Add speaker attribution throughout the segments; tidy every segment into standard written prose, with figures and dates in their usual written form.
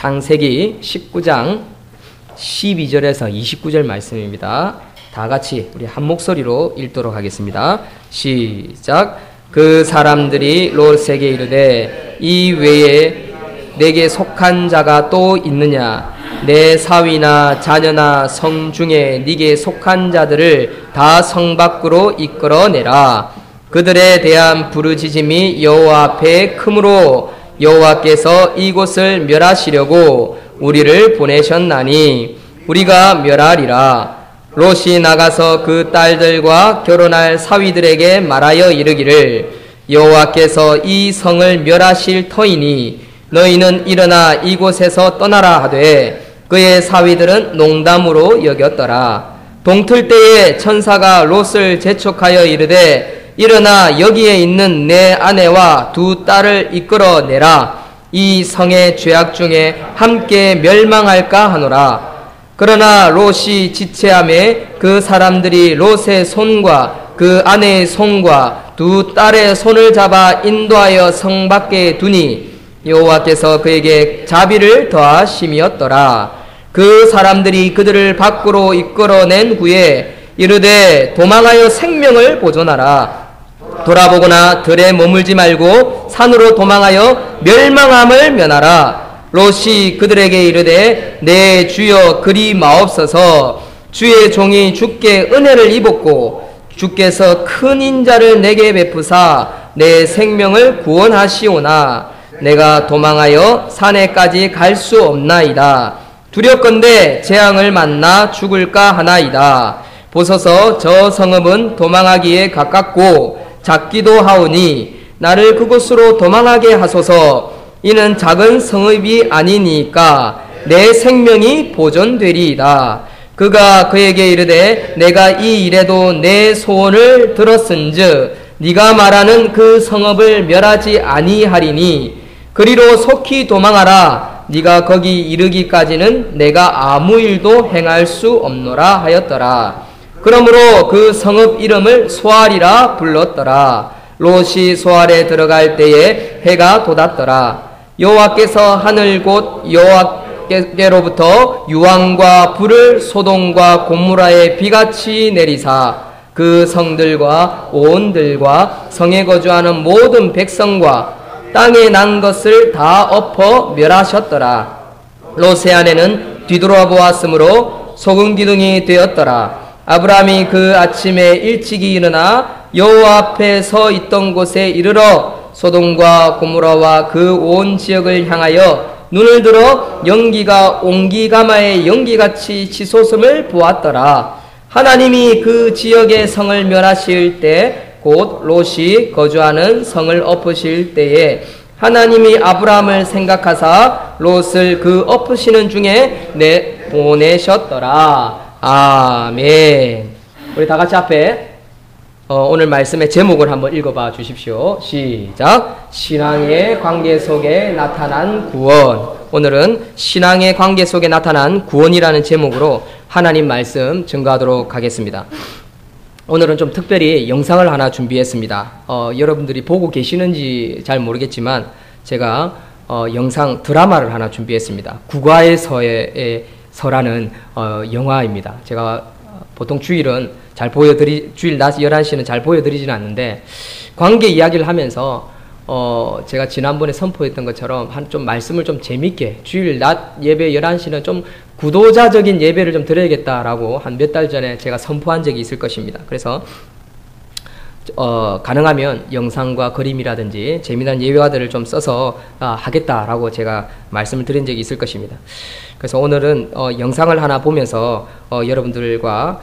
Speaker 1: 창세기 19장 12절에서 29절 말씀입니다. 다 같이 우리 한 목소리로 읽도록 하겠습니다. 시작. 그 사람들이 롯에게 이르되 이 외에 내게 속한 자가 또 있느냐? 내 사위나 자녀나 성 중에 네게 속한 자들을 다 성 밖으로 이끌어내라. 그들에 대한 부르짖음이 여호와 앞에 크므로 여호와께서 이곳을 멸하시려고 우리를 보내셨나니 우리가 멸하리라. 롯이 나가서 그 딸들과 결혼할 사위들에게 말하여 이르기를 여호와께서 이 성을 멸하실 터이니 너희는 일어나 이곳에서 떠나라 하되 그의 사위들은 농담으로 여겼더라. 동틀 때에 천사가 롯을 재촉하여 이르되 일어나 여기에 있는 내 아내와 두 딸을 이끌어내라. 이 성의 죄악 중에 함께 멸망할까 하노라. 그러나 롯이 지체함에 그 사람들이 롯의 손과 그 아내의 손과 두 딸의 손을 잡아 인도하여 성 밖에 두니 여호와께서 그에게 자비를 더하심이었더라. 그 사람들이 그들을 밖으로 이끌어낸 후에 이르되 도망하여 생명을 보존하라. 돌아보거나 들에 머물지 말고 산으로 도망하여 멸망함을 면하라. 롯이 그들에게 이르되 내 주여 그리 마옵소서. 주의 종이 주께 은혜를 입었고 주께서 큰 인자를 내게 베푸사 내 생명을 구원하시오나 내가 도망하여 산에까지 갈 수 없나이다. 두렵건대 재앙을 만나 죽을까 하나이다. 보소서 저 성읍은 도망하기에 가깝고 작기도 하오니 나를 그곳으로 도망하게 하소서. 이는 작은 성읍이 아니니까 내 생명이 보존되리이다. 그가 그에게 이르되 내가 이 일에도 내 소원을 들었은즉 네가 말하는 그 성읍을 멸하지 아니하리니 그리로 속히 도망하라. 네가 거기 이르기까지는 내가 아무 일도 행할 수 없노라 하였더라. 그러므로 그 성읍 이름을 소알이라 불렀더라. 롯이 소알에 들어갈 때에 해가 돋았더라. 여호와께서 하늘 곧 여호와께로부터 유황과 불을 소돔과 고모라에 비같이 내리사 그 성들과 온들과 성에 거주하는 모든 백성과 땅에 난 것을 다 엎어 멸하셨더라. 롯의 아내는 뒤돌아보았으므로 소금 기둥이 되었더라. 아브라함이 그 아침에 일찍이 일어나 여호와 앞에 서 있던 곳에 이르러 소돔과 고모라와 그 온 지역을 향하여 눈을 들어 연기가 옹기가마의 연기같이 치솟음을 보았더라. 하나님이 그 지역의 성을 멸하실 때 곧 롯이 거주하는 성을 엎으실 때에 하나님이 아브라함을 생각하사 롯을 그 엎으시는 중에 내보내셨더라. 아멘. 우리 다 같이 앞에 오늘 말씀의 제목을 한번 읽어봐 주십시오. 시작. 신앙의 관계 속에 나타난 구원. 오늘은 신앙의 관계 속에 나타난 구원이라는 제목으로 하나님 말씀 증거하도록 하겠습니다. 오늘은 좀 특별히 영상을 하나 준비했습니다. 여러분들이 보고 계시는지 잘 모르겠지만 제가 영상 드라마를 하나 준비했습니다. 국가의 서라는 영화입니다. 제가 보통 주일 낮 11시는 잘 보여드리지는 않는데 관계 이야기를 하면서 제가 지난번에 선포했던 것처럼 좀 말씀을 좀 재밌게 주일 낮 예배 11시는 좀 구도자적인 예배를 좀 드려야겠다라고 한 몇 달 전에 제가 선포한 적이 있을 것입니다. 그래서 가능하면 영상과 그림이라든지 재미난 예배화들을 좀 써서 하겠다라고 제가 말씀을 드린 적이 있을 것입니다. 그래서 오늘은 영상을 하나 보면서 여러분들과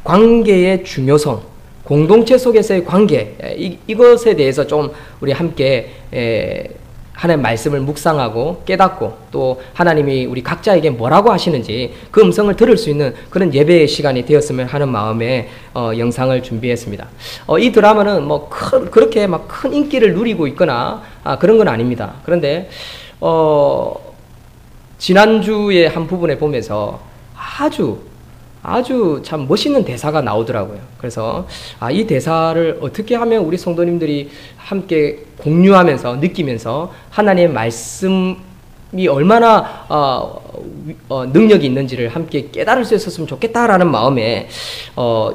Speaker 1: 관계의 중요성, 공동체 속에서의 관계, 이것에 대해서 좀 우리 함께 하나님의 말씀을 묵상하고 깨닫고 또 하나님이 우리 각자에게 뭐라고 하시는지 그 음성을 들을 수 있는 그런 예배의 시간이 되었으면 하는 마음에 영상을 준비했습니다. 이 드라마는 그렇게 막 큰 인기를 누리고 있거나 그런 건 아닙니다. 그런데 지난주에 한 부분에 보면서 아주 참 멋있는 대사가 나오더라고요. 그래서 이 대사를 어떻게 하면 우리 성도님들이 함께 공유하면서 느끼면서 하나님의 말씀을 이 얼마나 능력이 있는지를 함께 깨달을 수 있었으면 좋겠다라는 마음에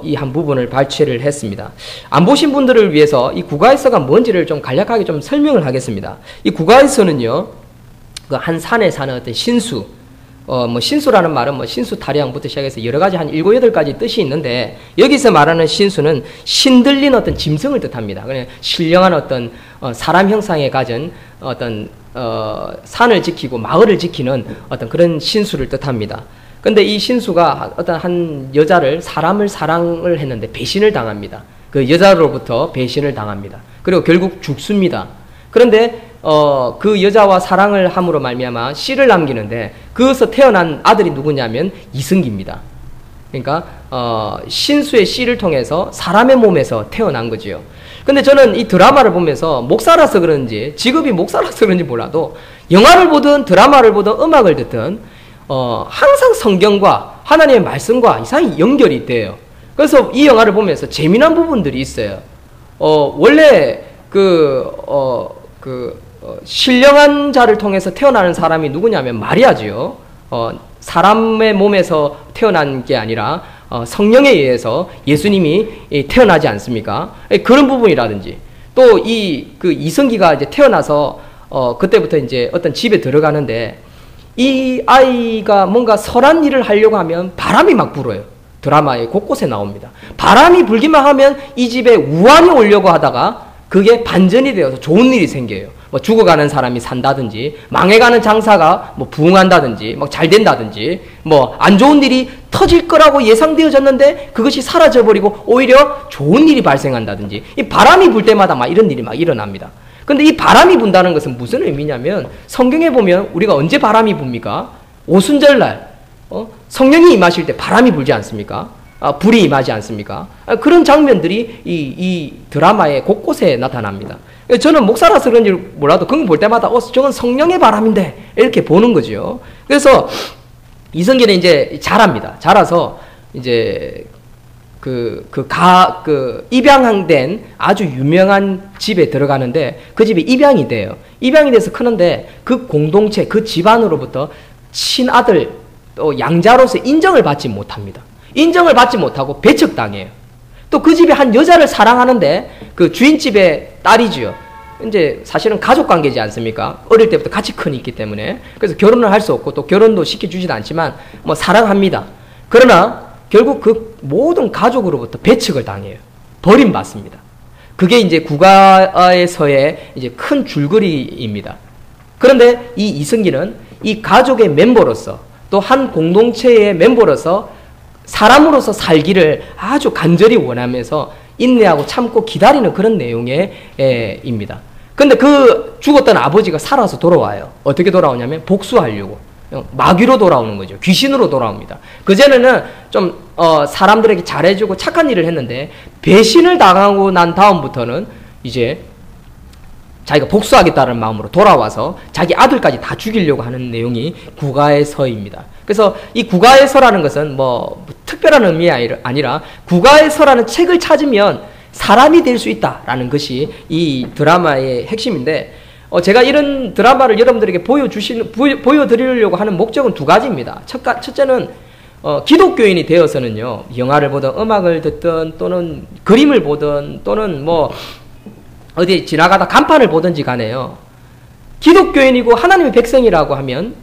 Speaker 1: 이 한 부분을 발췌를 했습니다. 안 보신 분들을 위해서 이 국가에서가 뭔지를 좀 간략하게 좀 설명을 하겠습니다. 이 국가에서는요, 그 한 산에 사는 어떤 신수, 뭐 신수라는 말은 뭐 신수 타령부터 시작해서 여러 가지 한 7, 8가지 뜻이 있는데, 여기서 말하는 신수는 신들린 어떤 짐승을 뜻합니다. 그냥 신령한 어떤 사람 형상에 가진 어떤 산을 지키고 마을을 지키는 어떤 그런 신수를 뜻합니다. 근데 이 신수가 어떤 한 여자를, 사람을 사랑을 했는데 배신을 당합니다. 그 여자로부터 배신을 당합니다. 그리고 결국 죽습니다. 그런데 그 여자와 사랑을 함으로 말미암아 씨를 남기는데, 그것서 태어난 아들이 누구냐면 이승기입니다. 그러니까 신수의 씨를 통해서 사람의 몸에서 태어난 거지요. 근데 저는 이 드라마를 보면서 목사라서 그런지, 직업이 목사라서 그런지 몰라도 영화를 보든 드라마를 보든 음악을 듣든 항상 성경과 하나님의 말씀과 이상히 연결이 돼요. 그래서 이 영화를 보면서 재미난 부분들이 있어요. 원래 신령한 자를 통해서 태어나는 사람이 누구냐면 마리아지요. 사람의 몸에서 태어난 게 아니라 성령에 의해서 예수님이 태어나지 않습니까? 그런 부분이라든지, 또 이성기가 이제 태어나서 그때부터 이제 어떤 집에 들어가는데, 이 아이가 뭔가 선한 일을 하려고 하면 바람이 막 불어요. 드라마에 곳곳에 나옵니다. 바람이 불기만 하면 이 집에 우환이 오려고 하다가 그게 반전이 되어서 좋은 일이 생겨요. 뭐 죽어가는 사람이 산다든지, 망해가는 장사가 뭐 부흥한다든지, 막 잘 된다든지, 뭐 안 좋은 일이 터질 거라고 예상되어졌는데 그것이 사라져버리고 오히려 좋은 일이 발생한다든지, 이 바람이 불 때마다 막 이런 일이 막 일어납니다. 근데 이 바람이 분다는 것은 무슨 의미냐면, 성경에 보면 우리가 언제 바람이 붑니까? 오순절날 성령이 임하실 때 바람이 불지 않습니까? 불이 임하지 않습니까? 그런 장면들이 이 드라마의 곳곳에 나타납니다. 저는 목사라서 그런지 몰라도 그거 볼 때마다 저건 성령의 바람인데 이렇게 보는 거죠. 그래서 이성계는 이제 자랍니다. 자라서 이제 입양된 아주 유명한 집에 들어가는데, 그 집에 입양이 돼요. 입양이 돼서 크는데 그 공동체, 그 집안으로부터 친아들, 또 양자로서 인정을 받지 못합니다. 인정을 받지 못하고 배척당해요. 또 그 집에 한 여자를 사랑하는데, 그 주인집의 딸이지요. 이제 사실은 가족 관계지 않습니까? 어릴 때부터 같이 큰 있기 때문에. 그래서 결혼을 할 수 없고 또 결혼도 시켜주지도 않지만 뭐 사랑합니다. 그러나 결국 그 모든 가족으로부터 배척을 당해요. 버림받습니다. 그게 이제 국가에서의 이제 큰 줄거리입니다. 그런데 이 이승기는 이 가족의 멤버로서, 또 한 공동체의 멤버로서 사람으로서 살기를 아주 간절히 원하면서 인내하고 참고 기다리는 그런 내용의 입니다. 근데 그 죽었던 아버지가 살아서 돌아와요. 어떻게 돌아오냐면 복수하려고. 마귀로 돌아오는 거죠. 귀신으로 돌아옵니다. 그전에는 좀 사람들에게 잘해주고 착한 일을 했는데, 배신을 당하고 난 다음부터는 이제 자기가 복수하겠다는 마음으로 돌아와서 자기 아들까지 다 죽이려고 하는 내용이 국가의 서입니다. 그래서 이 국가의 서라는 것은 뭐 특별한 의미가 아니라, 국가의 서라는 책을 찾으면 사람이 될 수 있다라는 것이 이 드라마의 핵심인데, 제가 이런 드라마를 여러분들에게 보여드리려고 하는 목적은 두 가지입니다. 첫째는 기독교인이 되어서는요, 영화를 보든 음악을 듣든 또는 그림을 보든 또는 뭐 어디 지나가다 간판을 보든지 간에요, 기독교인이고 하나님의 백성이라고 하면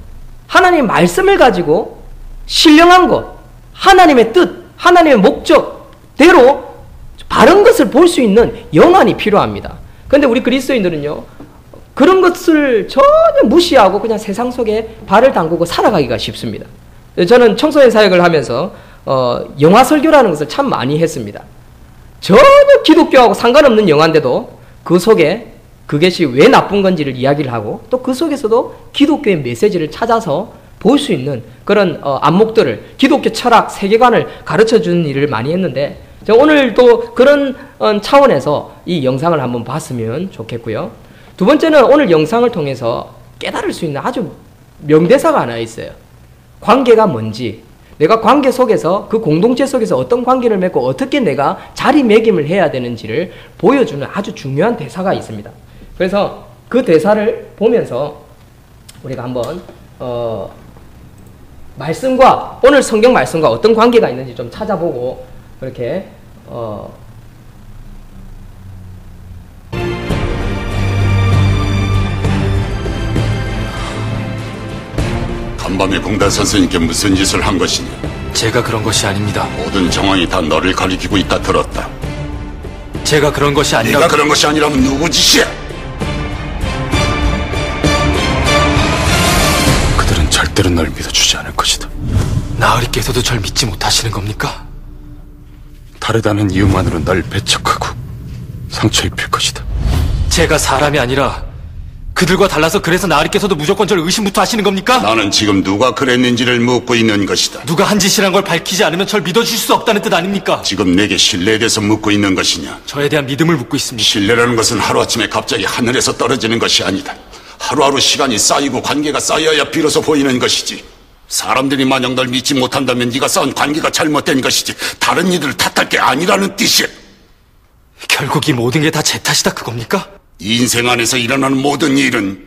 Speaker 1: 하나님의 말씀을 가지고 신령한 것, 하나님의 뜻, 하나님의 목적대로 바른 것을 볼 수 있는 영안이 필요합니다. 그런데 우리 그리스도인들은요, 그런 것을 전혀 무시하고 그냥 세상 속에 발을 담그고 살아가기가 쉽습니다. 저는 청소년 사역을 하면서 영화 설교라는 것을 참 많이 했습니다. 전혀 기독교하고 상관없는 영화인데도 그 속에 그것이 왜 나쁜 건지를 이야기를 하고, 또 그 속에서도 기독교의 메시지를 찾아서 볼 수 있는 그런 안목들을, 기독교 철학, 세계관을 가르쳐주는 일을 많이 했는데, 오늘도 그런 차원에서 이 영상을 한번 봤으면 좋겠고요. 두 번째는 오늘 영상을 통해서 깨달을 수 있는 아주 명대사가 하나 있어요. 관계가 뭔지, 내가 관계 속에서, 그 공동체 속에서 어떤 관계를 맺고 어떻게 내가 자리매김을 해야 되는지를 보여주는 아주 중요한 대사가 있습니다. 그래서 그 대사를 보면서 우리가 한번 말씀과 오늘 성경 말씀과 어떤 관계가 있는지 좀 찾아보고 그렇게
Speaker 2: 간밤에 공단 선생님께 무슨 짓을 한 것이냐?
Speaker 3: 제가 그런 것이 아닙니다.
Speaker 2: 모든 정황이 다 너를 가리키고 있다 들었다.
Speaker 3: 제가 그런 것이 아니라.
Speaker 2: 네가 그런 것이 아니라면 누구 짓이야? 그들은 절대로 널 믿어주지 않을 것이다.
Speaker 3: 나으리께서도 절 믿지 못하시는 겁니까?
Speaker 2: 다르다는 이유만으로 널 배척하고 상처 입힐 것이다.
Speaker 3: 제가 사람이 아니라 그들과 달라서 그래서 나으리께서도 무조건 절 의심부터 하시는 겁니까?
Speaker 2: 나는 지금 누가 그랬는지를 묻고 있는 것이다.
Speaker 3: 누가 한 짓이란 걸 밝히지 않으면 절 믿어주실 수 없다는 뜻 아닙니까?
Speaker 2: 지금 내게 신뢰에 대해서 묻고 있는 것이냐?
Speaker 3: 저에 대한 믿음을 묻고 있습니다.
Speaker 2: 신뢰라는 것은 하루아침에 갑자기 하늘에서 떨어지는 것이 아니다. 하루하루 시간이 쌓이고 관계가 쌓여야 비로소 보이는 것이지. 사람들이 만약 널 믿지 못한다면 네가 쌓은 관계가 잘못된 것이지 다른 이들을 탓할 게 아니라는 뜻이야.
Speaker 3: 결국 이 모든 게 다 제 탓이다 그겁니까?
Speaker 2: 이 인생 안에서 일어나는 모든 일은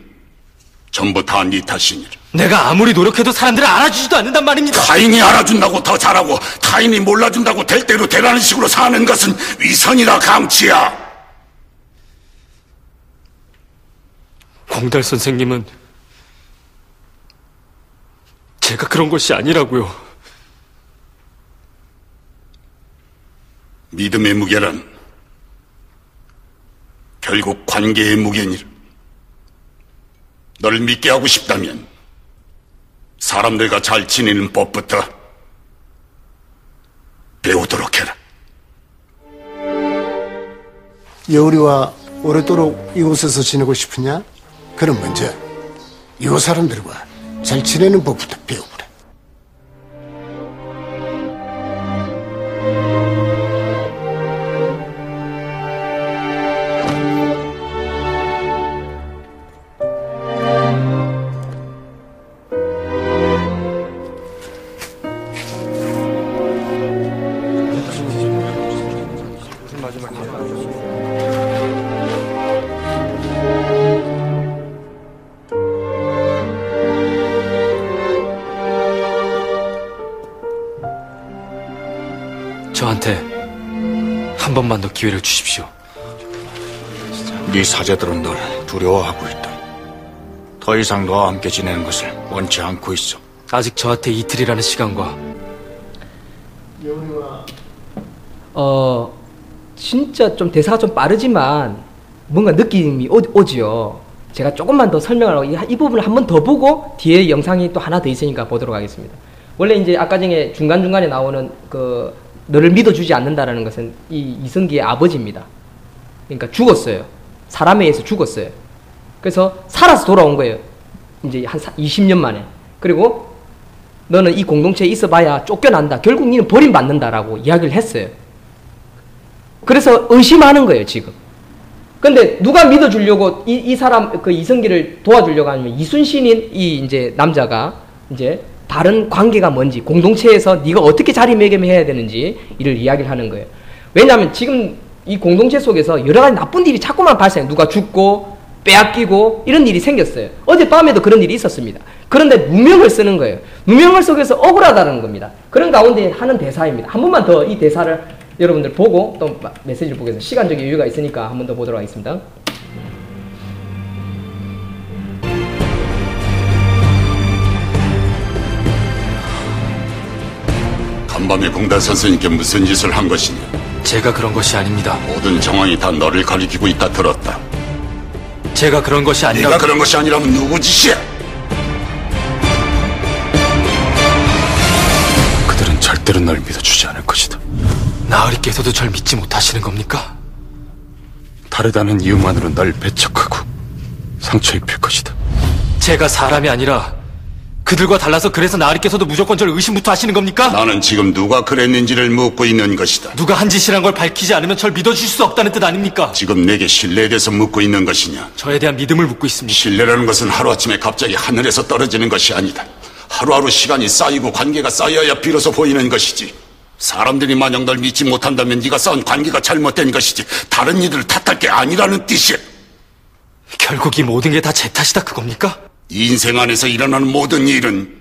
Speaker 2: 전부 다 네 탓이니라.
Speaker 3: 내가 아무리 노력해도 사람들을 알아주지도 않는단 말입니다.
Speaker 2: 타인이 알아준다고 더 잘하고 타인이 몰라준다고 될 대로 되라는 식으로 사는 것은 위선이라 강치야.
Speaker 3: 공달 선생님은 제가 그런 것이 아니라고요.
Speaker 2: 믿음의 무게란 결국 관계의 무게니라. 너를 믿게 하고 싶다면 사람들과 잘 지내는 법부터 배우도록 해라.
Speaker 4: 여울이와 오래도록 이곳에서 지내고 싶으냐? 그럼 먼저 이곳 사람들과 잘 지내는 법부터 배우거라.
Speaker 3: 저한테 한 번만 더 기회를 주십시오.
Speaker 5: 네 사제들은 널 두려워하고 있다. 더 이상 너와 함께 지내는 것을 원치 않고 있어.
Speaker 3: 아직 저한테 이틀이라는 시간과
Speaker 1: 진짜 좀 대사가 좀 빠르지만 뭔가 느낌이 오지요. 제가 조금만 더 설명을 하고 이 부분을 한 번 더 보고 뒤에 영상이 또 하나 더 있으니까 보도록 하겠습니다. 원래 이제 아까 전에 중간중간에 나오는 너를 믿어주지 않는다라는 것은 이 이성기의 아버지입니다. 그러니까 죽었어요. 사람에 의해서 죽었어요. 그래서 살아서 돌아온 거예요. 이제 한 20년 만에. 그리고 너는 이 공동체에 있어봐야 쫓겨난다. 결국 니는 버림받는다라고 이야기를 했어요. 그래서 의심하는 거예요, 지금. 근데 누가 믿어주려고 이 사람, 이성기를 도와주려고 하면 이순신인 이 이제 남자가 이제 다른 관계가 뭔지, 공동체에서 네가 어떻게 자리매김해야 되는지 이를 이야기를 하는 거예요. 왜냐하면 지금 이 공동체 속에서 여러 가지 나쁜 일이 자꾸만 발생해요. 누가 죽고 빼앗기고 이런 일이 생겼어요. 어젯밤에도 그런 일이 있었습니다. 그런데 누명을 쓰는 거예요. 누명을 속에서 억울하다는 겁니다. 그런 가운데 하는 대사입니다. 한 번만 더 이 대사를 여러분들 보고 또 메시지를 보기 위해서 시간적인 여유가 있으니까 한 번 더 보도록 하겠습니다.
Speaker 2: 간밤에 공단 선생님께 무슨 짓을 한 것이냐?
Speaker 3: 제가 그런 것이 아닙니다.
Speaker 2: 모든 정황이 다 너를 가리키고 있다 들었다.
Speaker 3: 제가 그런 것이 아니라.
Speaker 2: 네가 그런 것이 아니라면 누구 짓이야? 그들은 절대로 널 믿어주지 않을 것이다.
Speaker 3: 나으리께서도 절 믿지 못하시는 겁니까?
Speaker 2: 다르다는 이유만으로 널 배척하고 상처 입힐 것이다.
Speaker 3: 제가 사람이 아니라 그들과 달라서 그래서 나으리께서도 무조건 절 의심부터 하시는 겁니까?
Speaker 2: 나는 지금 누가 그랬는지를 묻고 있는 것이다.
Speaker 3: 누가 한 짓이란 걸 밝히지 않으면 절 믿어주실 수 없다는 뜻 아닙니까?
Speaker 2: 지금 내게 신뢰에 대해서 묻고 있는 것이냐?
Speaker 3: 저에 대한 믿음을 묻고 있습니다.
Speaker 2: 신뢰라는 것은 하루아침에 갑자기 하늘에서 떨어지는 것이 아니다. 하루하루 시간이 쌓이고 관계가 쌓여야 비로소 보이는 것이지. 사람들이 만약 널 믿지 못한다면 네가 쌓은 관계가 잘못된 것이지 다른 이들을 탓할 게 아니라는 뜻이야.
Speaker 3: 결국 이 모든 게 다 제 탓이다 그겁니까?
Speaker 2: 인생 안에서 일어나는 모든 일은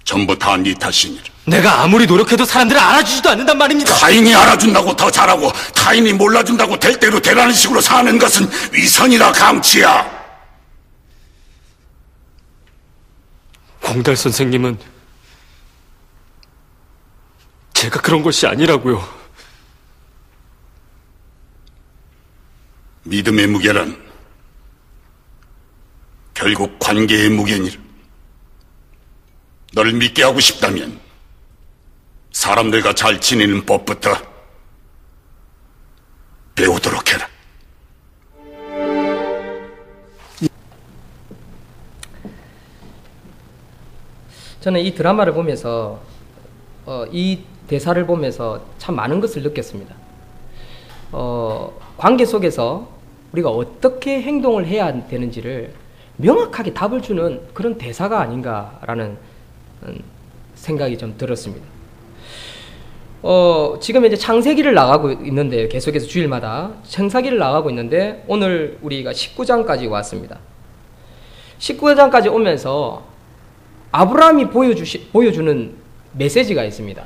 Speaker 2: 전부 다 네 탓이니라.
Speaker 3: 내가 아무리 노력해도 사람들은 알아주지도 않는단 말입니다.
Speaker 2: 타인이 알아준다고 더 잘하고 타인이 몰라준다고 될 대로 되라는 식으로 사는 것은 위선이라 강치야.
Speaker 3: 공달 선생님은 제가 그런 것이 아니라고요.
Speaker 2: 믿음의 무게란 결국 관계의 무게니라. 너를 믿게 하고 싶다면 사람들과 잘 지내는 법부터 배우도록 해라.
Speaker 1: 저는 이 드라마를 보면서 이 대사를 보면서 참 많은 것을 느꼈습니다. 관계 속에서 우리가 어떻게 행동을 해야 되는지를 명확하게 답을 주는 그런 대사가 아닌가라는 생각이 좀 들었습니다. 지금 이제 창세기를 나가고 있는데, 계속해서 주일마다 창세기를 나가고 있는데, 오늘 우리가 19장까지 왔습니다. 19장까지 오면서 아브라함이 보여주는 메시지가 있습니다.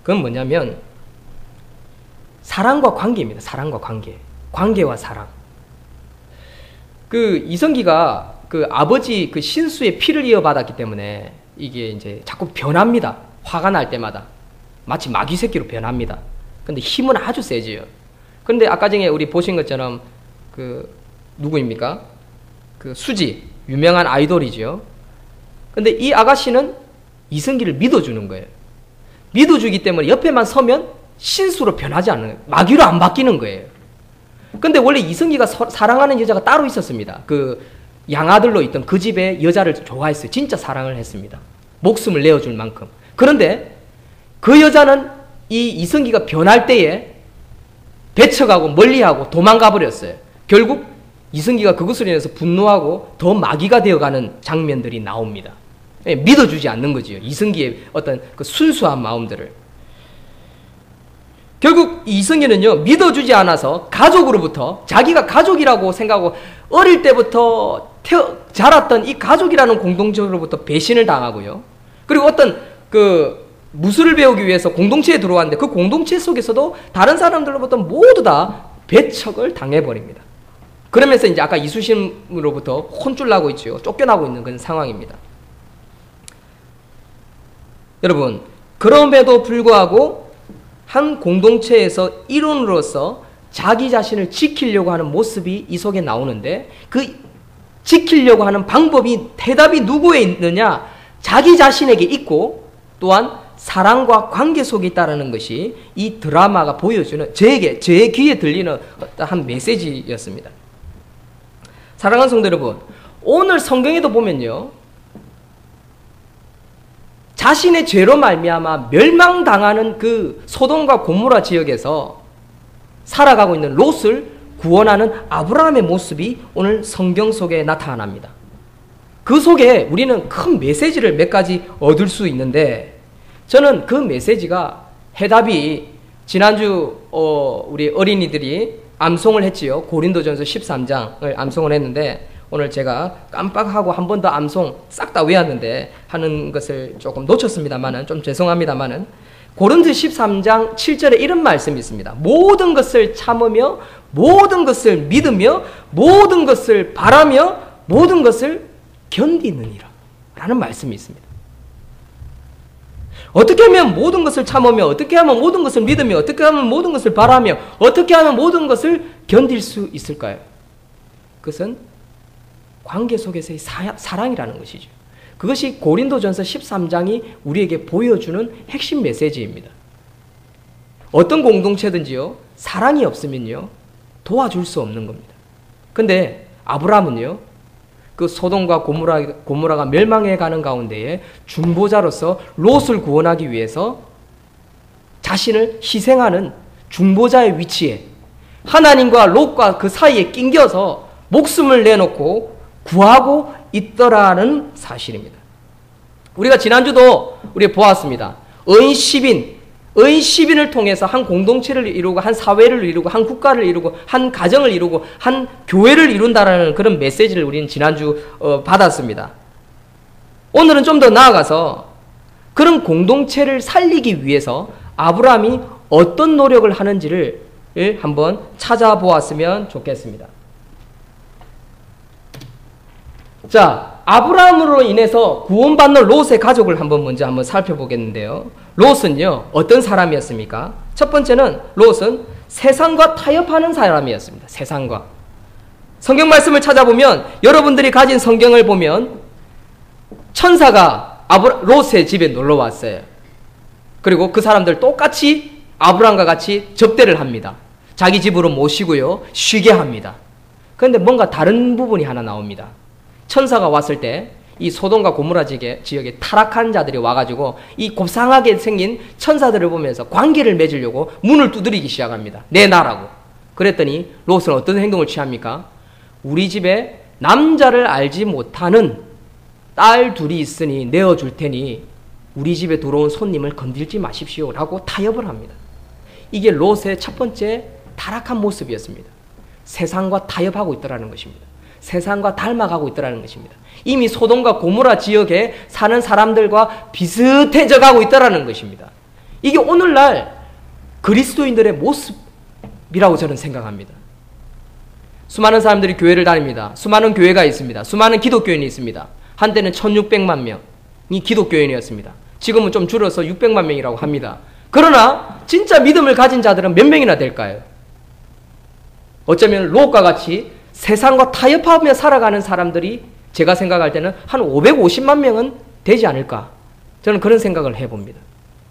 Speaker 1: 그건 뭐냐면 사랑과 관계입니다. 사랑과 관계. 관계와 사랑. 그 이성기가 그 아버지 그 신수의 피를 이어받았기 때문에 이게 이제 자꾸 변합니다. 화가 날 때마다. 마치 마귀 새끼로 변합니다. 근데 힘은 아주 세지요. 그런데 아까 전에 우리 보신 것처럼 그 누구입니까? 그 수지, 유명한 아이돌이죠. 근데 이 아가씨는 이성기를 믿어주는 거예요. 믿어주기 때문에 옆에만 서면 신수로 변하지 않는 거예요. 마귀로 안 바뀌는 거예요. 근데 원래 이성기가 사랑하는 여자가 따로 있었습니다. 그 양아들로 있던 그 집에 여자를 좋아했어요. 진짜 사랑을 했습니다. 목숨을 내어줄 만큼. 그런데 그 여자는 이 이성기가 변할 때에 배척하고 멀리하고 도망가 버렸어요. 결국 이성기가 그것으로 인해서 분노하고 더 마귀가 되어가는 장면들이 나옵니다. 믿어주지 않는 거지요. 이성기의 어떤 그 순수한 마음들을. 결국 이성기는요, 믿어주지 않아서 가족으로부터, 자기가 가족이라고 생각하고 어릴 때부터 자랐던 이 가족이라는 공동체로부터 배신을 당하고요. 그리고 어떤 그 무술을 배우기 위해서 공동체에 들어왔는데 그 공동체 속에서도 다른 사람들로부터 모두 다 배척을 당해버립니다. 그러면서 이제 아까 이수심으로부터 혼쭐 나고 있죠. 쫓겨나고 있는 그런 상황입니다. 여러분, 그럼에도 불구하고 한 공동체에서 일원으로서 자기 자신을 지키려고 하는 모습이 이 속에 나오는데, 그 지키려고 하는 방법이, 대답이 누구에 있느냐? 자기 자신에게 있고 또한 사랑과 관계 속에 있다는 것이 이 드라마가 보여주는, 제 귀에 들리는 한 메시지였습니다. 사랑하는 성도 여러분, 오늘 성경에도 보면요, 자신의 죄로 말미암아 멸망당하는 그 소돔과 고모라 지역에서 살아가고 있는 롯을 구원하는 아브라함의 모습이 오늘 성경 속에 나타납니다. 그 속에 우리는 큰 메시지를 몇 가지 얻을 수 있는데, 저는 그 메시지가, 해답이 지난주 우리 어린이들이 암송을 했지요. 고린도전서 13장을 암송을 했는데, 오늘 제가 깜빡하고 한 번 더 암송 싹 다 외웠는데 하는 것을 조금 놓쳤습니다만은, 좀 죄송합니다만은, 고린도 13장 7절에 이런 말씀이 있습니다. 모든 것을 참으며 모든 것을 믿으며 모든 것을 바라며 모든 것을 견디느니라 라는 말씀이 있습니다. 어떻게 하면 모든 것을 참으며, 어떻게 하면 모든 것을 믿으며, 어떻게 하면 모든 것을 바라며, 어떻게 하면 모든 것을 견딜 수 있을까요? 그것은 관계 속에서의 사랑이라는 것이죠. 그것이 고린도전서 13장이 우리에게 보여주는 핵심 메시지입니다. 어떤 공동체든지요, 사랑이 없으면요, 도와줄 수 없는 겁니다. 근데 아브라함은요, 그 소돔과 고모라가 멸망해 가는 가운데에 중보자로서 롯을 구원하기 위해서 자신을 희생하는 중보자의 위치에, 하나님과 롯과 그 사이에 낑겨서 목숨을 내놓고 구하고 있더라는 사실입니다. 우리가 지난주도 우리 보았습니다. 의인 10인 시빈을 통해서 한 공동체를 이루고 한 사회를 이루고 한 국가를 이루고 한 가정을 이루고 한 교회를 이룬다라는 그런 메시지를 우리는 지난주 받았습니다. 오늘은 좀 더 나아가서 그런 공동체를 살리기 위해서 아브라함이 어떤 노력을 하는지를 한번 찾아보았으면 좋겠습니다. 자, 아브라함으로 인해서 구원받는 롯의 가족을 먼저 한번 살펴보겠는데요. 롯은요, 어떤 사람이었습니까? 첫 번째는 롯은 세상과 타협하는 사람이었습니다. 세상과. 성경 말씀을 찾아보면 여러분들이 가진 성경을 보면 천사가 롯의 집에 놀러 왔어요. 그리고 그 사람들 똑같이 아브라함과 같이 접대를 합니다. 자기 집으로 모시고요, 쉬게 합니다. 그런데 뭔가 다른 부분이 하나 나옵니다. 천사가 왔을 때 이 소돔과 고모라 지역에 타락한 자들이 와가지고 이 곱상하게 생긴 천사들을 보면서 관계를 맺으려고 문을 두드리기 시작합니다. 내놔라고. 그랬더니 롯은 어떤 행동을 취합니까? 우리 집에 남자를 알지 못하는 딸 둘이 있으니 내어줄 테니 우리 집에 들어온 손님을 건들지 마십시오 라고 타협을 합니다. 이게 롯의 첫 번째 타락한 모습이었습니다. 세상과 타협하고 있더라는 것입니다. 세상과 닮아가고 있더라는 것입니다. 이미 소돔과 고모라 지역에 사는 사람들과 비슷해져 가고 있더라는 것입니다. 이게 오늘날 그리스도인들의 모습이라고 저는 생각합니다. 수많은 사람들이 교회를 다닙니다. 수많은 교회가 있습니다. 수많은 기독교인이 있습니다. 한때는 1600만 명이 기독교인이었습니다. 지금은 좀 줄어서 600만 명이라고 합니다. 그러나 진짜 믿음을 가진 자들은 몇 명이나 될까요? 어쩌면 롯과 같이 세상과 타협하며 살아가는 사람들이 제가 생각할 때는 한 550만 명은 되지 않을까, 저는 그런 생각을 해봅니다.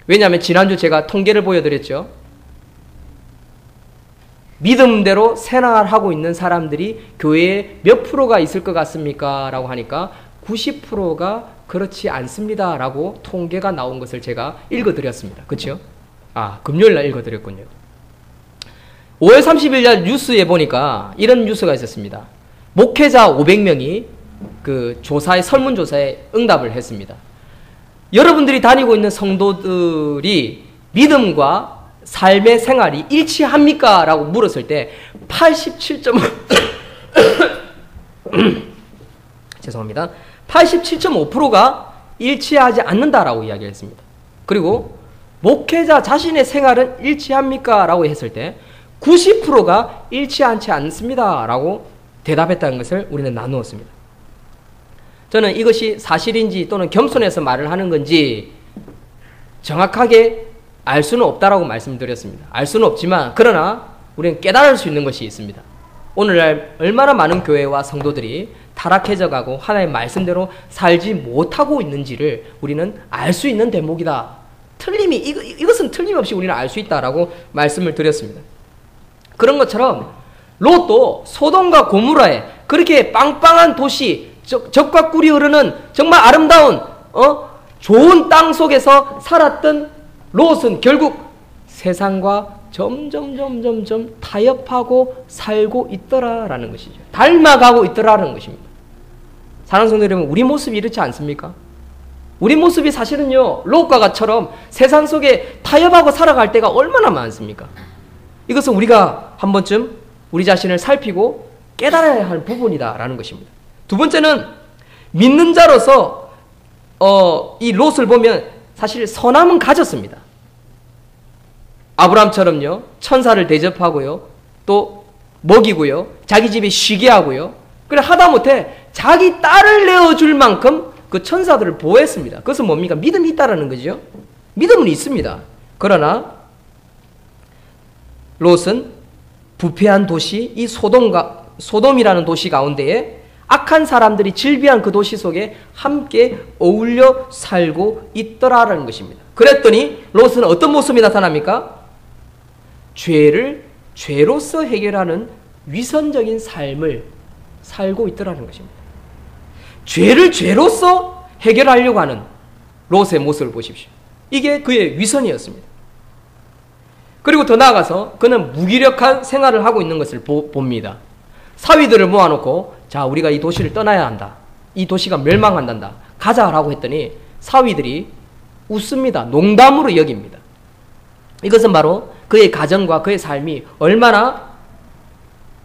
Speaker 1: 왜냐하면 지난주 제가 통계를 보여드렸죠. 믿음대로 생활하고 있는 사람들이 교회에 몇 프로가 있을 것 같습니까? 라고 하니까 90%가 그렇지 않습니다 라고 통계가 나온 것을 제가 읽어드렸습니다. 그렇죠? 금요일날 읽어드렸군요. 5월 30일 날 뉴스에 보니까 이런 뉴스가 있었습니다. 목회자 500명이 그 조사에, 설문조사에 응답을 했습니다. 여러분들이 다니고 있는 성도들이 믿음과 삶의 생활이 일치합니까? 라고 물었을 때 죄송합니다. 87.5%가 일치하지 않는다라고 이야기했습니다. 그리고 목회자 자신의 생활은 일치합니까? 라고 했을 때 90%가 일치하지 않습니다 라고 대답했다는 것을 우리는 나누었습니다. 저는 이것이 사실인지 또는 겸손해서 말을 하는 건지 정확하게 알 수는 없다라고 말씀드렸습니다. 알 수는 없지만 그러나 우리는 깨달을 수 있는 것이 있습니다. 오늘날 얼마나 많은 교회와 성도들이 타락해져 가고 하나님의 말씀대로 살지 못하고 있는지를 우리는 알 수 있는 대목이다. 이것은 틀림없이 우리는 알 수 있다라고 말씀을 드렸습니다. 그런 것처럼 롯도 소돔과 고모라에 그렇게 빵빵한 도시, 적과 꿀이 흐르는 정말 아름다운 좋은 땅 속에서 살았던 롯은 결국 세상과 점점 타협하고 살고 있더라라는 것이죠. 닮아가고 있더라라는 것입니다. 사랑하는 성도 여러분, 우리 모습이 이렇지 않습니까? 우리 모습이 사실은요, 롯과 같처럼 세상 속에 타협하고 살아갈 때가 얼마나 많습니까? 이것은 우리가 한 번쯤 우리 자신을 살피고 깨달아야 할 부분이다라는 것입니다. 두 번째는 믿는 자로서 이 롯을 보면 사실 선함은 가졌습니다. 아브라함처럼요, 천사를 대접하고요, 또 먹이고요, 자기 집에 쉬게 하고요. 그래 하다못해 자기 딸을 내어줄 만큼 그 천사들을 보호했습니다. 그것은 뭡니까? 믿음이 있다라는 거죠. 믿음은 있습니다. 그러나 롯은 부패한 도시, 이 소돔이라는 도시 가운데에 악한 사람들이 질비한 그 도시 속에 함께 어울려 살고 있더라라는 것입니다. 그랬더니 롯은 어떤 모습이 나타납니까? 죄를 죄로서 해결하는 위선적인 삶을 살고 있더라는 것입니다. 죄를 죄로서 해결하려고 하는 롯의 모습을 보십시오. 이게 그의 위선이었습니다. 그리고 더 나아가서 그는 무기력한 생활을 하고 있는 것을 봅니다. 사위들을 모아놓고 자, 우리가 이 도시를 떠나야 한다. 이 도시가 멸망한단다. 가자라고 했더니 사위들이 웃습니다. 농담으로 여깁니다. 이것은 바로 그의 가정과 그의 삶이 얼마나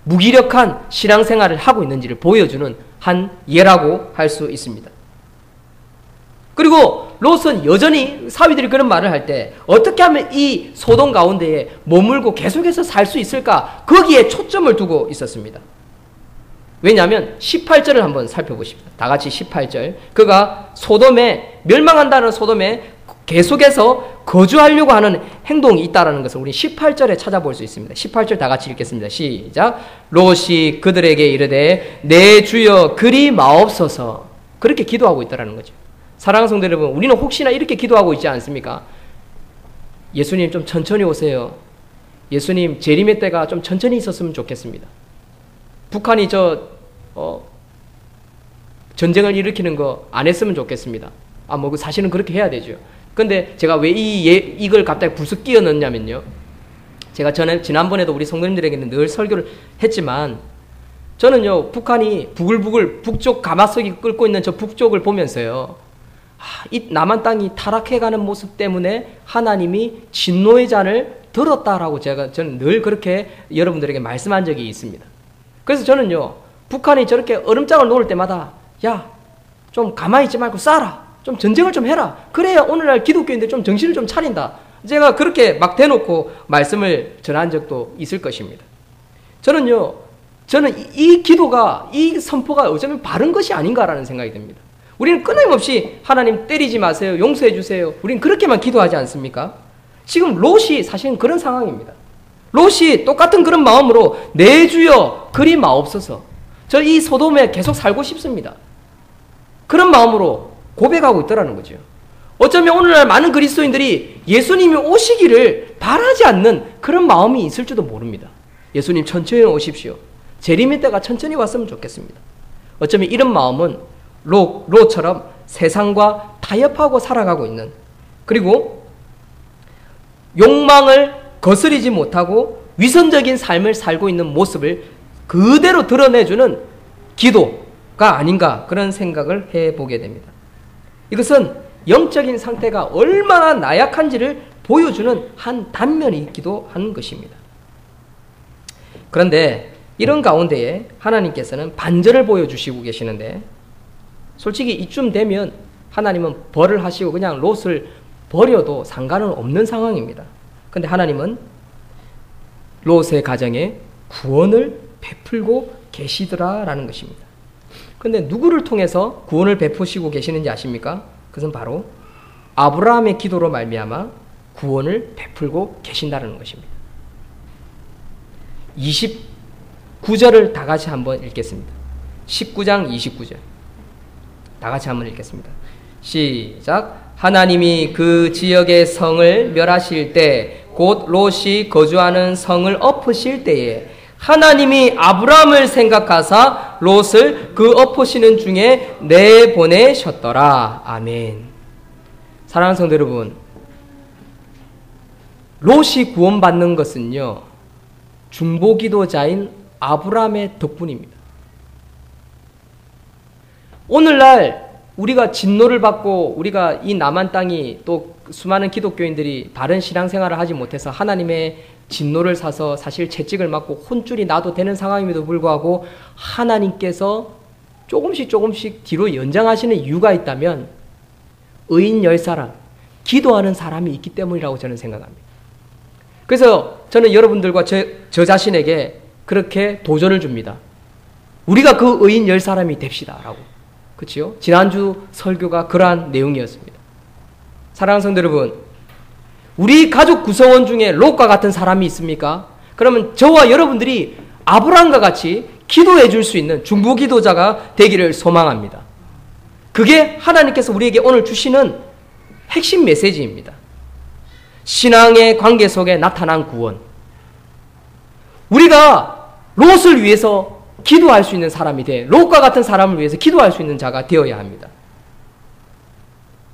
Speaker 1: 무기력한 신앙생활을 하고 있는지를 보여주는 한 예라고 할 수 있습니다. 그리고 롯은 여전히 사위들이 그런 말을 할 때 어떻게 하면 이 소돔 가운데에 머물고 계속해서 살 수 있을까? 거기에 초점을 두고 있었습니다. 왜냐하면 18절을 한번 살펴보십시오. 다 같이 18절. 그가 소돔에, 멸망한다는 소돔에 계속해서 거주하려고 하는 행동이 있다는 것을 우리 18절에 찾아볼 수 있습니다. 18절 다 같이 읽겠습니다. 시작. 롯이 그들에게 이르되 내 주여 그리 마옵소서. 그렇게 기도하고 있다는 거죠. 사랑하는 성도 여러분, 우리는 혹시나 이렇게 기도하고 있지 않습니까? 예수님 좀 천천히 오세요. 예수님 재림의 때가 좀 천천히 있었으면 좋겠습니다. 북한이 전쟁을 일으키는 거 안 했으면 좋겠습니다. 사실은 그렇게 해야 되죠. 근데 제가 왜 이걸 갑자기 불쑥 끼워 넣냐면요. 제가 지난번에도 우리 성도님들에게는 늘 설교를 했지만, 저는요, 북한이 부글부글 북쪽 가마석이 끓고 있는 저 북쪽을 보면서요, 이 남한 땅이 타락해가는 모습 때문에 하나님이 진노의 잔을 들었다라고 저는 늘 그렇게 여러분들에게 말씀한 적이 있습니다. 그래서 저는요, 북한이 저렇게 얼음장을 놓을 때마다 야, 좀 가만히 있지 말고 싸라. 좀 전쟁을 좀 해라. 그래야 오늘날 기독교인들 좀 정신을 좀 차린다. 제가 그렇게 막 대놓고 말씀을 전한 적도 있을 것입니다. 저는 이 기도가, 이 선포가 어쩌면 바른 것이 아닌가라는 생각이 듭니다. 우리는 끊임없이 하나님 때리지 마세요. 용서해 주세요. 우리는 그렇게만 기도하지 않습니까? 지금 롯이 사실은 그런 상황입니다. 롯이 똑같은 그런 마음으로 내 주여 그리 마옵소서. 저 이 소돔에 계속 살고 싶습니다. 그런 마음으로 고백하고 있더라는 거죠. 어쩌면 오늘날 많은 그리스도인들이 예수님이 오시기를 바라지 않는 그런 마음이 있을지도 모릅니다. 예수님 천천히 오십시오. 재림의 때가 천천히 왔으면 좋겠습니다. 어쩌면 이런 마음은 롯처럼 세상과 타협하고 살아가고 있는, 그리고 욕망을 거스리지 못하고 위선적인 삶을 살고 있는 모습을 그대로 드러내주는 기도가 아닌가, 그런 생각을 해보게 됩니다. 이것은 영적인 상태가 얼마나 나약한지를 보여주는 한 단면이기도 한 것입니다. 그런데 이런 가운데에 하나님께서는 반전을 보여주시고 계시는데, 솔직히 이쯤 되면 하나님은 벌을 하시고 그냥 롯을 버려도 상관은 없는 상황입니다. 그런데 하나님은 롯의 가정에 구원을 베풀고 계시더라라는 것입니다. 그런데 누구를 통해서 구원을 베푸시고 계시는지 아십니까? 그것은 바로 아브라함의 기도로 말미암아 구원을 베풀고 계신다는 것입니다. 29절을 다 같이 한번 읽겠습니다. 19장 29절 다 같이 한번 읽겠습니다. 시작. 하나님이 그 지역의 성을 멸하실 때, 곧 롯이 거주하는 성을 엎으실 때에 하나님이 아브라함을 생각하사 롯을 그 엎으시는 중에 내보내셨더라. 아멘. 사랑하는 성도 여러분, 롯이 구원받는 것은요, 중보기도자인 아브라함의 덕분입니다. 오늘날 우리가 진노를 받고 우리가 이 남한 땅이 또 수많은 기독교인들이 바른 신앙생활을 하지 못해서 하나님의 진노를 사서 사실 채찍을 맞고 혼쭐이 나도 되는 상황임에도 불구하고 하나님께서 조금씩 뒤로 연장하시는 이유가 있다면 의인 10사람, 기도하는 사람이 있기 때문이라고 저는 생각합니다. 그래서 저는 여러분들과 저 자신에게 그렇게 도전을 줍니다. 우리가 그 의인 10사람이 됩시다 라고. 그렇죠? 지난주 설교가 그러한 내용이었습니다. 사랑하는 성도 여러분, 우리 가족 구성원 중에 롯과 같은 사람이 있습니까? 그러면 저와 여러분들이 아브라함과 같이 기도해 줄 수 있는 중보기도자가 되기를 소망합니다. 그게 하나님께서 우리에게 오늘 주시는 핵심 메시지입니다. 신앙의 관계 속에 나타난 구원. 우리가 롯을 위해서 기도할 수 있는 사람이 롯과 같은 사람을 위해서 기도할 수 있는 자가 되어야 합니다.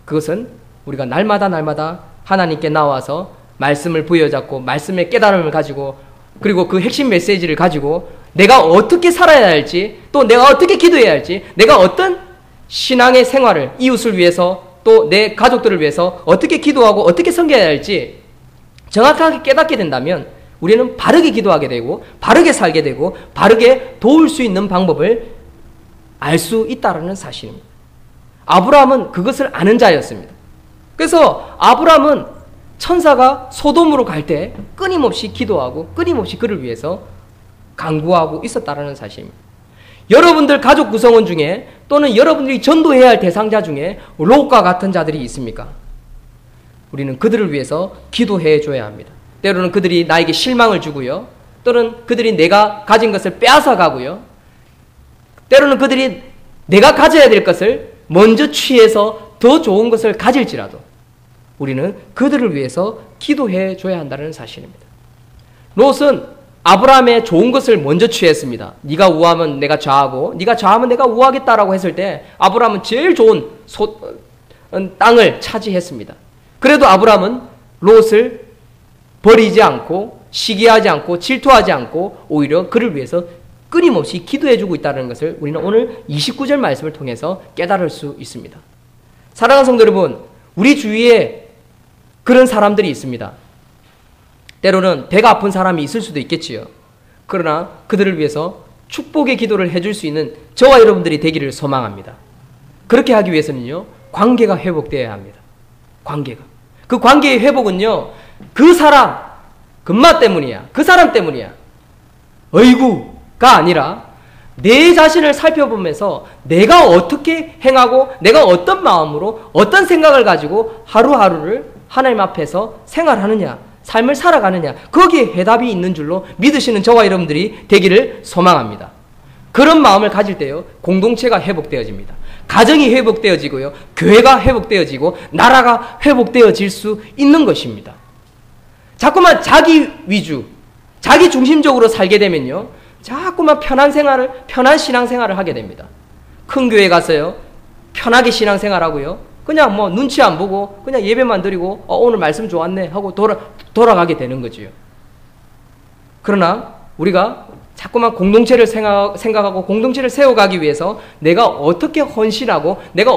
Speaker 1: 그것은 우리가 날마다 하나님께 나와서 말씀을 부여잡고 말씀의 깨달음을 가지고, 그리고 그 핵심 메시지를 가지고 내가 어떻게 살아야 할지, 또 내가 어떻게 기도해야 할지, 내가 어떤 신앙의 생활을 이웃을 위해서 또 내 가족들을 위해서 어떻게 기도하고 어떻게 섬겨야 할지 정확하게 깨닫게 된다면 우리는 바르게 기도하게 되고 바르게 살게 되고 바르게 도울 수 있는 방법을 알 수 있다는 사실입니다. 아브라함은 그것을 아는 자였습니다. 그래서 아브라함은 천사가 소돔으로 갈 때 끊임없이 기도하고 끊임없이 그를 위해서 간구하고 있었다는 사실입니다. 여러분들 가족 구성원 중에 또는 여러분들이 전도해야 할 대상자 중에 롯과 같은 자들이 있습니까? 우리는 그들을 위해서 기도해 줘야 합니다. 때로는 그들이 나에게 실망을 주고요. 또는 그들이 내가 가진 것을 빼앗아 가고요. 때로는 그들이 내가 가져야 될 것을 먼저 취해서 더 좋은 것을 가질지라도 우리는 그들을 위해서 기도해 줘야 한다는 사실입니다. 롯은 아브라함의 좋은 것을 먼저 취했습니다. 네가 우하면 내가 좌하고 네가 좌하면 내가 우하겠다라고 했을 때 아브라함은 제일 좋은 땅을 차지했습니다. 그래도 아브라함은 롯을 버리지 않고 시기하지 않고 질투하지 않고 오히려 그를 위해서 끊임없이 기도해주고 있다는 것을 우리는 오늘 29절 말씀을 통해서 깨달을 수 있습니다. 사랑하는 성도 여러분, 우리 주위에 그런 사람들이 있습니다. 때로는 배가 아픈 사람이 있을 수도 있겠지요. 그러나 그들을 위해서 축복의 기도를 해줄 수 있는 저와 여러분들이 되기를 소망합니다. 그렇게 하기 위해서는요, 관계가 회복되어야 합니다. 관계가. 그 관계의 회복은요, 그 사람, 금마 때문이야. 그 사람 때문이야. 어이구가 아니라 내 자신을 살펴보면서 내가 어떻게 행하고 내가 어떤 마음으로 어떤 생각을 가지고 하루하루를 하나님 앞에서 생활하느냐, 삶을 살아가느냐, 거기에 해답이 있는 줄로 믿으시는 저와 여러분들이 되기를 소망합니다. 그런 마음을 가질 때요, 공동체가 회복되어집니다. 가정이 회복되어지고요, 교회가 회복되어지고 나라가 회복되어질 수 있는 것입니다. 자꾸만 자기 위주, 자기 중심적으로 살게 되면요, 자꾸만 편한 신앙생활을 하게 됩니다. 큰 교회 가서요, 편하게 신앙생활하고요, 그냥 뭐 눈치 안 보고 그냥 예배만 드리고 오늘 말씀 좋았네 하고 돌아가게 되는 거지요. 그러나 우리가 자꾸만 공동체를 생각하고 공동체를 세워가기 위해서 내가 어떻게 헌신하고 내가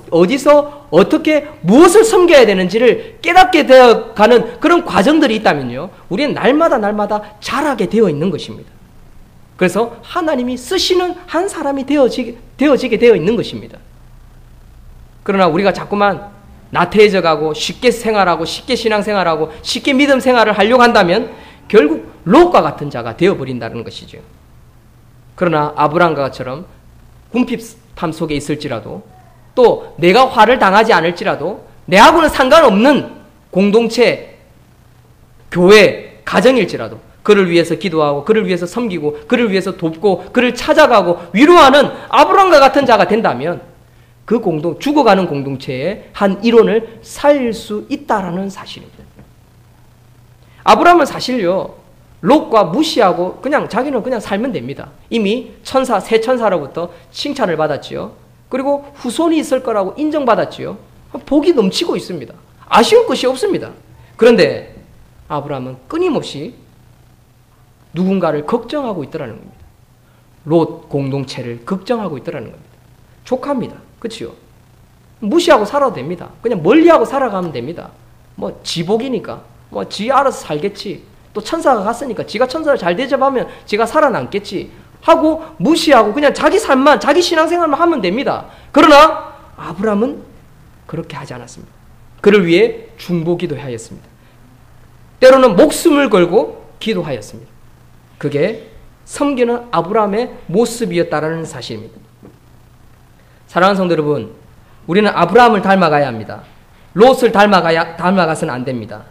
Speaker 1: 어디서 어떻게 무엇을 섬겨야 되는지를 깨닫게 되어가는 그런 과정들이 있다면요, 우리는 날마다 자라게 되어 있는 것입니다. 그래서 하나님이 쓰시는 한 사람이 되어지게 되어 있는 것입니다. 그러나 우리가 자꾸만 나태해져 가고 쉽게 생활하고 쉽게 신앙생활하고 쉽게 믿음 생활을 하려고 한다면 결국 롯과 같은 자가 되어버린다는 것이죠. 그러나 아브람과 처럼 궁핍함 속에 있을지라도 또 내가 화를 당하지 않을지라도 내하고는 상관없는 공동체, 교회, 가정일지라도 그를 위해서 기도하고 그를 위해서 섬기고 그를 위해서 돕고 그를 찾아가고 위로하는 아브람과 같은 자가 된다면 그 죽어가는 공동체의 한 일원을 살릴 수 있다라는 사실입니다. 아브라함은 사실요, 롯과 무시하고 그냥 자기는 그냥 살면 됩니다. 이미 새 천사로부터 칭찬을 받았지요. 그리고 후손이 있을 거라고 인정받았지요. 복이 넘치고 있습니다. 아쉬운 것이 없습니다. 그런데 아브라함은 끊임없이 누군가를 걱정하고 있더라는 겁니다. 롯 공동체를 걱정하고 있더라는 겁니다. 족합니다. 그렇죠? 무시하고 살아도 됩니다. 그냥 멀리하고 살아가면 됩니다. 뭐 지복이니까 뭐 지 알아서 살겠지. 또 천사가 갔으니까 지가 천사를 잘 대접하면 지가 살아남겠지 하고 무시하고 그냥 자기 삶만, 자기 신앙생활만 하면 됩니다. 그러나 아브라함은 그렇게 하지 않았습니다. 그를 위해 중보기도 하였습니다. 때로는 목숨을 걸고 기도하였습니다. 그게 섬기는 아브라함의 모습이었다라는 사실입니다. 사랑하는 성도 여러분, 우리는 아브라함을 닮아가야 합니다. 롯을 닮아가서는 안 됩니다.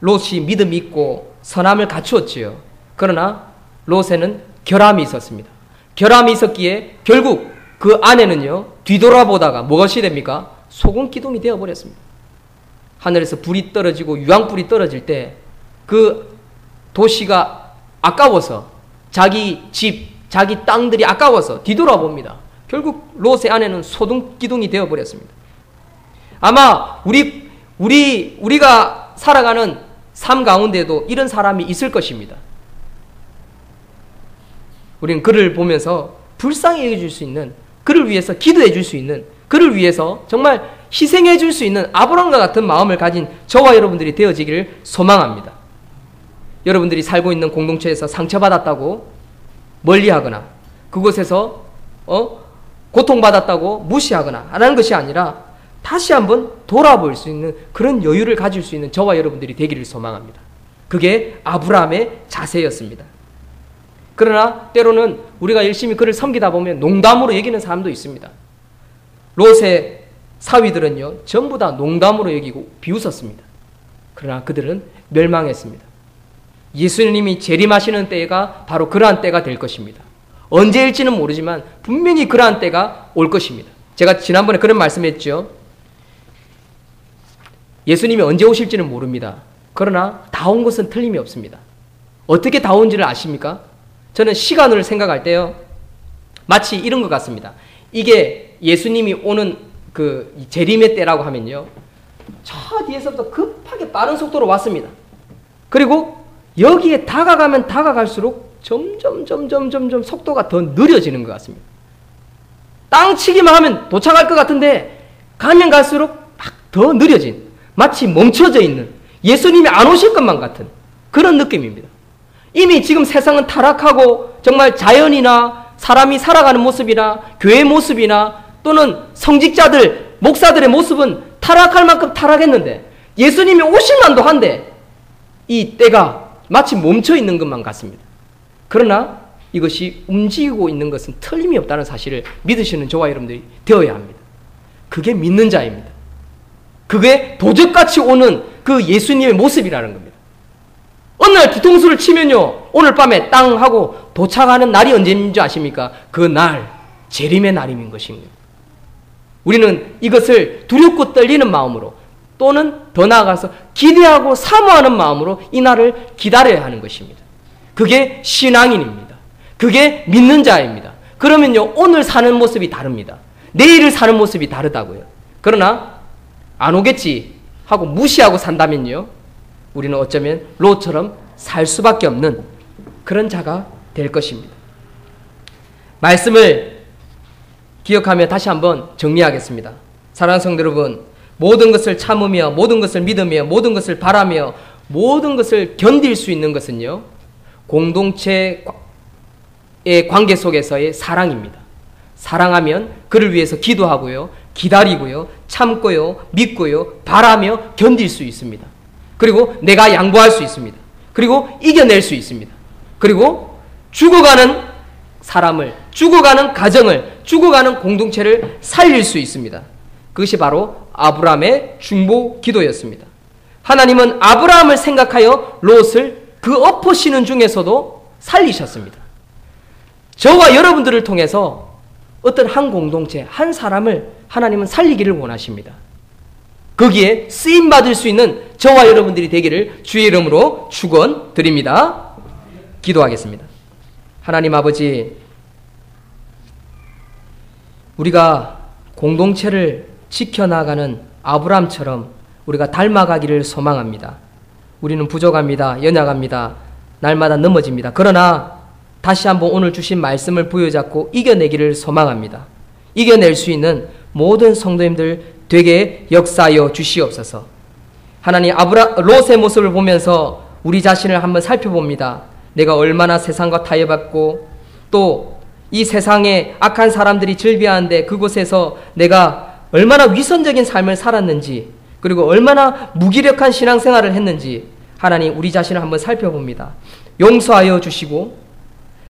Speaker 1: 롯이 믿음이 있고 선함을 갖추었지요. 그러나 롯에는 결함이 있었습니다. 결함이 있었기에 결국 그 아내는요, 뒤돌아보다가 무엇이 됩니까? 소금 기둥이 되어버렸습니다. 하늘에서 불이 떨어지고 유황불이 떨어질 때 그 도시가 아까워서 자기 집, 자기 땅들이 아까워서 뒤돌아봅니다. 결국 롯의 아내는 소금 기둥이 되어버렸습니다. 아마 우리가 살아가는 삶 가운데도 이런 사람이 있을 것입니다. 우리는 그를 보면서 불쌍히 여겨줄 수 있는, 그를 위해서 기도해 줄 수 있는, 그를 위해서 정말 희생해 줄 수 있는 아브라함과 같은 마음을 가진 저와 여러분들이 되어지기를 소망합니다. 여러분들이 살고 있는 공동체에서 상처받았다고 멀리하거나 그곳에서 고통받았다고 무시하거나 하는 것이 아니라 다시 한번 돌아볼 수 있는 그런 여유를 가질 수 있는 저와 여러분들이 되기를 소망합니다. 그게 아브라함의 자세였습니다. 그러나 때로는 우리가 열심히 그를 섬기다 보면 농담으로 여기는 사람도 있습니다. 롯의 사위들은요, 전부 다 농담으로 여기고 비웃었습니다. 그러나 그들은 멸망했습니다. 예수님이 재림하시는 때가 바로 그러한 때가 될 것입니다. 언제일지는 모르지만 분명히 그러한 때가 올 것입니다. 제가 지난번에 그런 말씀했죠. 예수님이 언제 오실지는 모릅니다. 그러나 다 온 것은 틀림이 없습니다. 어떻게 다 온지를 아십니까? 저는 시간을 생각할 때요, 마치 이런 것 같습니다. 이게 예수님이 오는 그 재림의 때라고 하면요, 저 뒤에서부터 급하게 빠른 속도로 왔습니다. 그리고 여기에 다가가면 다가갈수록 점점 속도가 더 느려지는 것 같습니다. 땅 치기만 하면 도착할 것 같은데 가면 갈수록 막 더 느려진, 마치 멈춰져 있는, 예수님이 안 오실 것만 같은 그런 느낌입니다. 이미 지금 세상은 타락하고 정말 자연이나 사람이 살아가는 모습이나 교회 모습이나 또는 성직자들, 목사들의 모습은 타락할 만큼 타락했는데 예수님이 오실 만도 한데 이 때가 마치 멈춰 있는 것만 같습니다. 그러나 이것이 움직이고 있는 것은 틀림이 없다는 사실을 믿으시는 저와 여러분들이 되어야 합니다. 그게 믿는 자입니다. 그게 도적같이 오는 그 예수님의 모습이라는 겁니다. 어느 날 뒤통수를 치면요, 오늘 밤에 땅 하고 도착하는 날이 언제인 줄 아십니까? 그 날, 재림의 날인 것입니다. 우리는 이것을 두렵고 떨리는 마음으로 또는 더 나아가서 기대하고 사모하는 마음으로 이 날을 기다려야 하는 것입니다. 그게 신앙인입니다. 그게 믿는 자입니다. 그러면요, 오늘 사는 모습이 다릅니다. 내일을 사는 모습이 다르다고요. 그러나 안 오겠지 하고 무시하고 산다면요, 우리는 어쩌면 롯처럼 살 수밖에 없는 그런 자가 될 것입니다. 말씀을 기억하며 다시 한번 정리하겠습니다. 사랑하는 성도 여러분, 모든 것을 참으며 모든 것을 믿으며 모든 것을 바라며 모든 것을 견딜 수 있는 것은요, 공동체의 관계 속에서의 사랑입니다. 사랑하면 그를 위해서 기도하고요, 기다리고요, 참고요, 믿고요, 바라며 견딜 수 있습니다. 그리고 내가 양보할 수 있습니다. 그리고 이겨낼 수 있습니다. 그리고 죽어가는 사람을, 죽어가는 가정을, 죽어가는 공동체를 살릴 수 있습니다. 그것이 바로 아브라함의 중보 기도였습니다. 하나님은 아브라함을 생각하여 롯을 그 엎어시는 중에서도 살리셨습니다. 저와 여러분들을 통해서 어떤 한 공동체, 한 사람을 하나님은 살리기를 원하십니다. 거기에 쓰임받을 수 있는 저와 여러분들이 되기를 주의 이름으로 축원드립니다. 기도하겠습니다. 하나님 아버지, 우리가 공동체를 지켜나가는 아브라함처럼 우리가 닮아가기를 소망합니다. 우리는 부족합니다. 연약합니다. 날마다 넘어집니다. 그러나 다시 한번 오늘 주신 말씀을 부여잡고 이겨내기를 소망합니다. 이겨낼 수 있는 모든 성도님들 되게 역사하여 주시옵소서. 하나님, 롯의 모습을 보면서 우리 자신을 한번 살펴봅니다. 내가 얼마나 세상과 타협했고 또 이 세상에 악한 사람들이 즐비하는데 그곳에서 내가 얼마나 위선적인 삶을 살았는지, 그리고 얼마나 무기력한 신앙생활을 했는지 하나님, 우리 자신을 한번 살펴봅니다. 용서하여 주시고